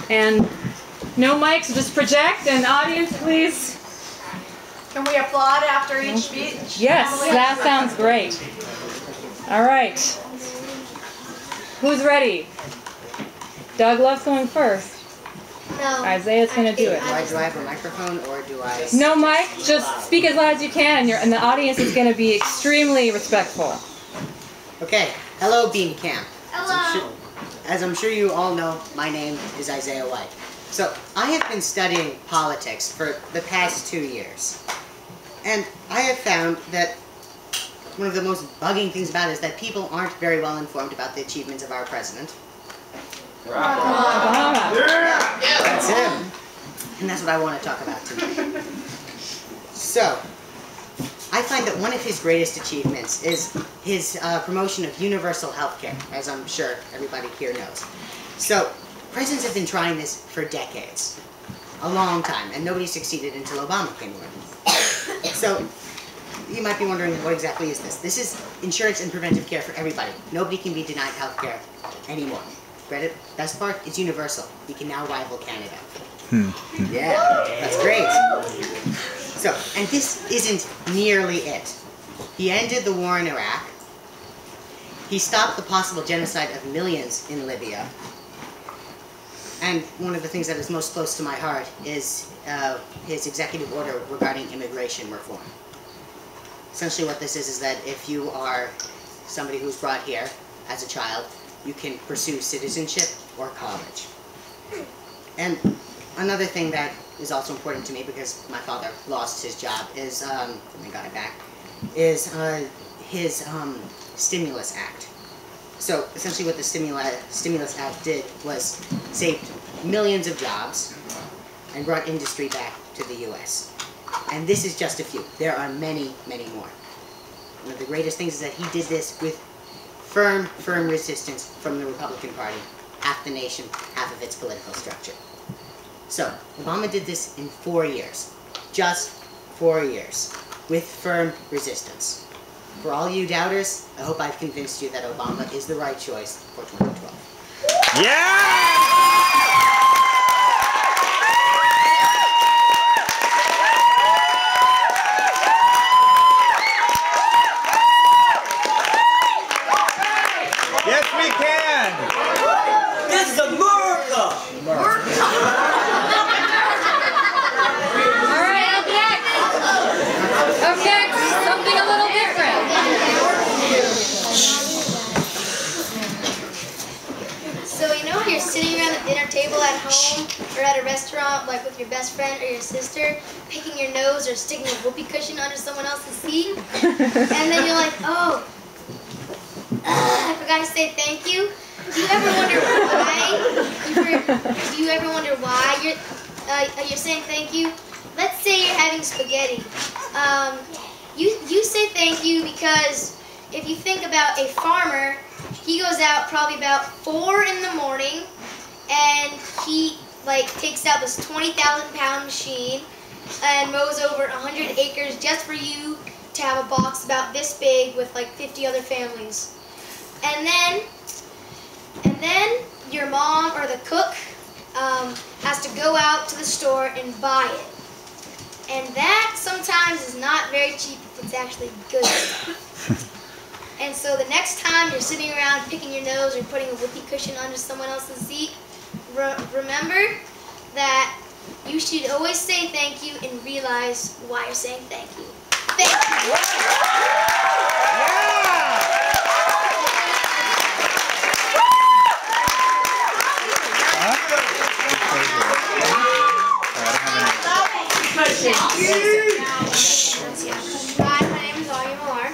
And no mics, just project. And audience, please. Can we applaud after each speech? Yes, that sounds great. All right. Who's ready? Doug loves going first. No. Isaiah's going to do it. Do I have a microphone or do I... No mic, just speak as loud as you can, and the audience is going to be extremely respectful. Okay. Hello, Beam Camp. Hello. As I'm sure you all know, my name is Isaiah White. So, I have been studying politics for the past 2 years. And I have found that one of the most bugging things about it is that people aren't very well informed about the achievements of our president. Obama. Yeah, that's him. And that's what I want to talk about tonight. So, I find that one of his greatest achievements is his promotion of universal health care, as I'm sure everybody here knows. So, presidents have been trying this for decades. A long time, and nobody succeeded until Obama came along. So, you might be wondering, what exactly is this? This is insurance and preventive care for everybody. Nobody can be denied health care anymore. Best part, it's universal. We can now rival Canada. Yeah, that's great. So, and this isn't nearly it. He ended the war in Iraq. He stopped the possible genocide of millions in Libya. And one of the things that is most close to my heart is his executive order regarding immigration reform. Essentially what this is that if you are somebody who's brought here as a child, you can pursue citizenship or college. And another thing that is also important to me, because my father lost his job, is, we got it back, is his Stimulus Act. So essentially what the Stimulus Act did was saved millions of jobs and brought industry back to the U.S. And this is just a few. There are many, many more. One of the greatest things is that he did this with firm resistance from the Republican Party, half the nation, half of its political structure. So, Obama did this in 4 years. Just 4 years. With firm resistance. For all you doubters, I hope I've convinced you that Obama is the right choice for 2012. Yeah! Yes, we can! This is America! Alright, up next, something a little different. So you know when you're sitting around the dinner table at home or at a restaurant, like with your best friend or your sister, picking your nose or sticking a whoopee cushion under someone else's seat, and then you're like, oh, I forgot to say thank you. Do you ever wonder why? Do you ever wonder why you're saying thank you? Let's say you're having spaghetti. You say thank you because if you think about a farmer, he goes out probably about 4 in the morning, and he takes out this 20,000-pound machine and mows over 100 acres just for you to have a box about this big with like 50 other families. And then your mom or the cook has to go out to the store and buy it. And that sometimes is not very cheap if it's actually good stuff. And so the next time you're sitting around picking your nose or putting a whoopee cushion under someone else's seat, remember that you should always say thank you and realize why you're saying thank you. Thank you. Hi, my name is Augie Millar.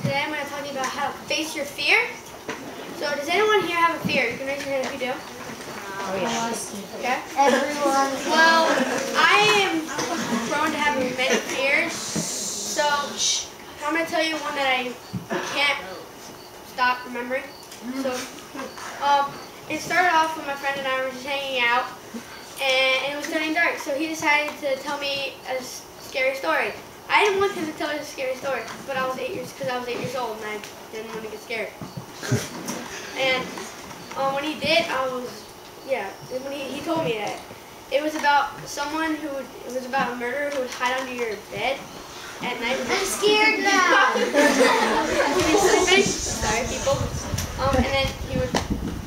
Today I'm going to talk to you about how to face your fear. So does anyone here have a fear? You can raise your hand if you do. Okay. Everyone. Well, I am prone to having many fears. So I'm going to tell you one that I can't stop remembering. So it started off when my friend and I were just hanging out, and it was turning dark. So he decided to tell me a scary story. I didn't want him to tell me a scary story, but I was 8 years old, and I didn't want to get scared. And when he did, I was yeah, when he told me that. It was about it was about a murderer who would hide under your bed at night. I'm scared now. He was sleeping. Sorry, people. And then he would,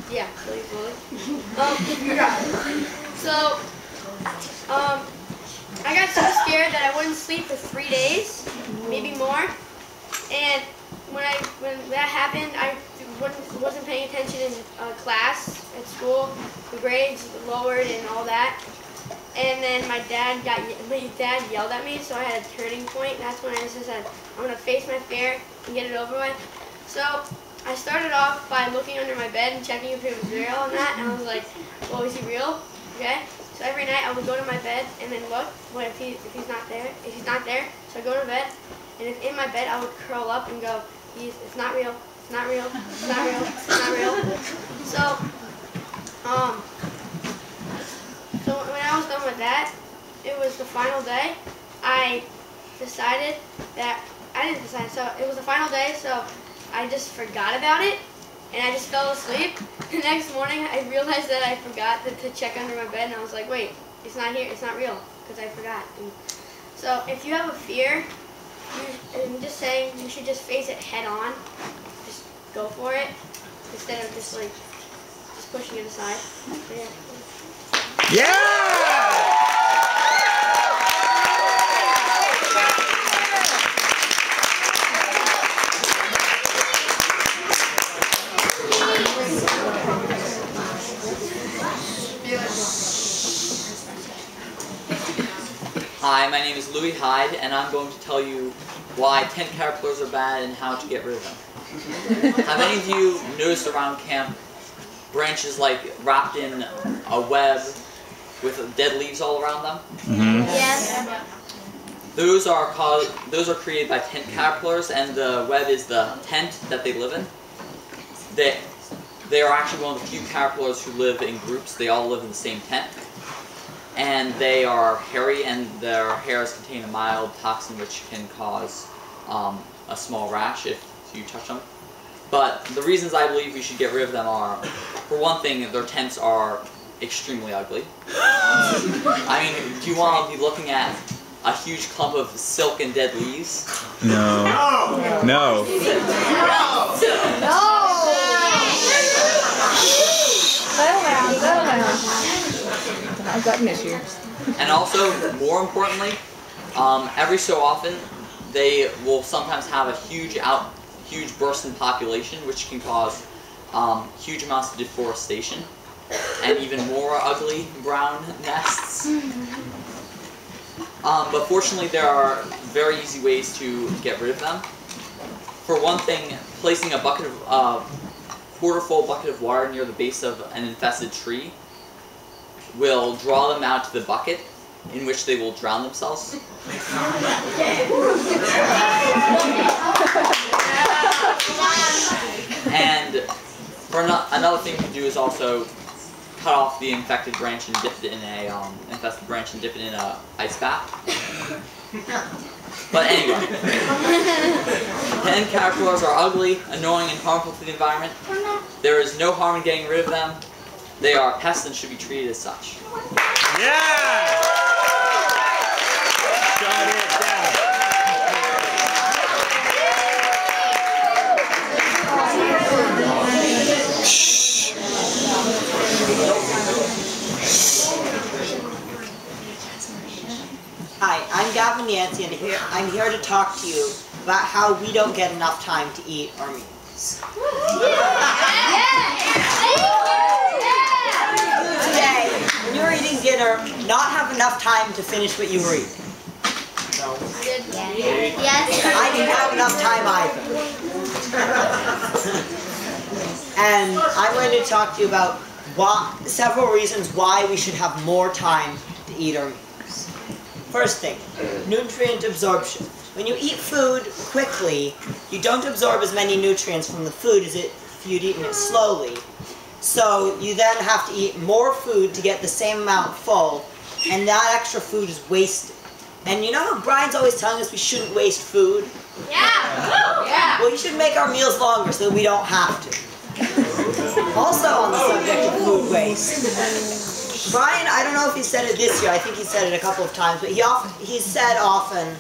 yeah, slowly. So, I got so scared that I wouldn't sleep for 3 days, maybe more. And when that happened, I wasn't paying attention in class at school. The grades lowered and all that. And then my dad yelled at me, so I had a turning point. And that's when I just said, I'm gonna face my fear and get it over with. So I started off by looking under my bed and checking if it was real and that. And I was like, well, is he real? Okay. So every night I would go to my bed and then look. What if he's not there? If he's not there, so I go to bed. And if in my bed, I would curl up and go, it's not real. It's not real. It's not real. It's not real. So when I was done with that, it was the final day. I decided that, so it was the final day, so I just forgot about it, and I just fell asleep. The next morning, I realized that I forgot to check under my bed, and I was like, wait, it's not here, it's not real, because I forgot. And so if you have a fear, I'm just saying you should just face it head on. Just go for it, instead of just pushing it aside. So, yeah. Yeah! Hi, my name is Louis Hyde, and I'm going to tell you why tent caterpillars are bad and how to get rid of them. Have any of you noticed around camp branches wrapped in a web with dead leaves all around them? Mm-hmm. Yes. Those are created by tent caterpillars, and the web is the tent that they live in. They are actually one of the few caterpillars who live in groups. They all live in the same tent. And they are hairy, and their hairs contain a mild toxin which can cause a small rash if you touch them. But the reasons I believe we should get rid of them are, for one thing, their tents are extremely ugly. I mean, do you want to be looking at a huge clump of silk and dead leaves? No. No. Settle down. I've got an issue. And also, more importantly, every so often, they will sometimes have a huge burst in population, which can cause huge amounts of deforestation and even more ugly brown nests. But fortunately, there are very easy ways to get rid of them. For one thing, placing a quarter-full bucket of water near the base of an infested tree will draw them out to the bucket, in which they will drown themselves. And for another thing you can do is also cut off the infected branch and dip it in a ice bath. But anyway, tent caterpillars are ugly, annoying, and harmful to the environment. There is no harm in getting rid of them. They are pests and should be treated as such. Yeah! Shut it down. Hi, I'm Gavin Yancey, and I'm here to talk to you about how we don't get enough time to eat our meals. Today, when you were eating dinner, not have enough time to finish what you were eating. No. Yes. I didn't have enough time either. And I'm going to talk to you about several reasons why we should have more time to eat our meals. First thing, nutrient absorption. When you eat food quickly, you don't absorb as many nutrients from the food as if you'd eaten it slowly. So you then have to eat more food to get the same amount full, and that extra food is wasted. And you know how Brian's always telling us we shouldn't waste food? Yeah. Yeah. Well, you should make our meals longer so that we don't have to. Also on the subject of food waste, Brian, I don't know if he said it this year, I think he said it a couple of times, but he said often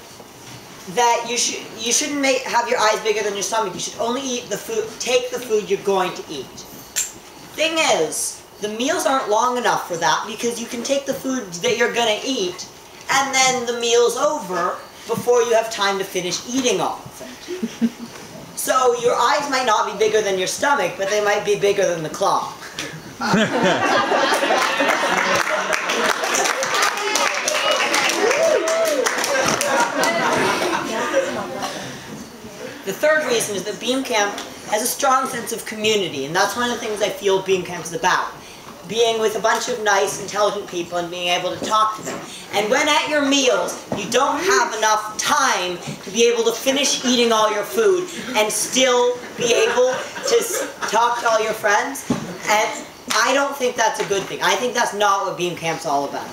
that you shouldn't have your eyes bigger than your stomach. You should only eat the food, take the food you're going to eat. Thing is, the meals aren't long enough for that because you can take the food that you're going to eat and then the meal's over before you have time to finish eating all of it. So your eyes might not be bigger than your stomach, but they might be bigger than the clock. The third reason is that Beam Camp has a strong sense of community, and that's one of the things I feel Beam Camp is about. Being with a bunch of nice, intelligent people and being able to talk to them. And when at your meals, you don't have enough time to be able to finish eating all your food and still be able to talk to all your friends, and I don't think that's a good thing. I think that's not what Beam Camp's all about.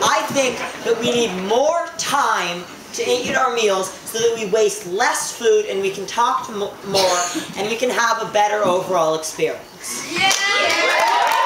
I think that we need more time to eat our meals so that we waste less food and we can talk to more and we can have a better overall experience. Yeah!